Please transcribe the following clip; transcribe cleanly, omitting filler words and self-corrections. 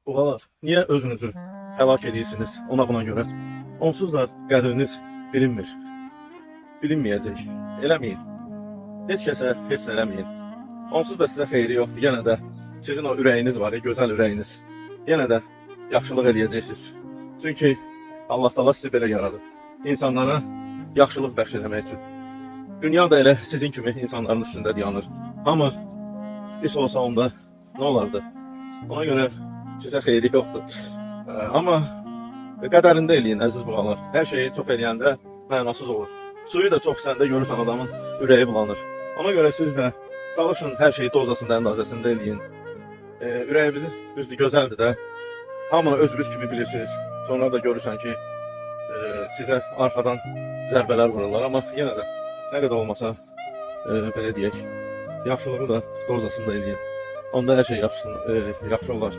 Buğalar, niyə özünüzü həlak edirsiniz ona buna görə? Onsuz da qədriniz bilinmir, bilinməyəcək. Eləməyin. Heç kəsə heç nə eləməyin. Onsuz da sizə xeyri yoxdur. Yenə də sizin o ürəyiniz var, gözəl ürəyiniz. Yenə də yaxşılıq eləyəcəksiniz. Çünki Allah Taala sizi belə yaradıb. İnsanlara yaxşılıq bəxş etmək üçün. Dünya da elə sizin kimi insanların üstündə dayanır. Hamı pis olsa onda nə olardı? Ona görə sizə xeyri yoxdur. Amma qədərində eləyin əziz buğalar. Hər şeyi çox eləyəndə mənasız olur. Suyu da çox səndə görürsən adamın ürəyi bulanır. Ona görə siz də çalışın hər şeyi dozasında, əndazəsində eləyin. Ürəyimiz düzdür, gözəldir də. Hamı özünüz kimi bilirsiniz. Sonra da görürsən ki, sizə arxadan zərbələr vururlar. Amma yenə də nə qədər olmasa, belə deyək, yaxşılığı da dozasında eləyin. Onda hər şey yaxşı olar.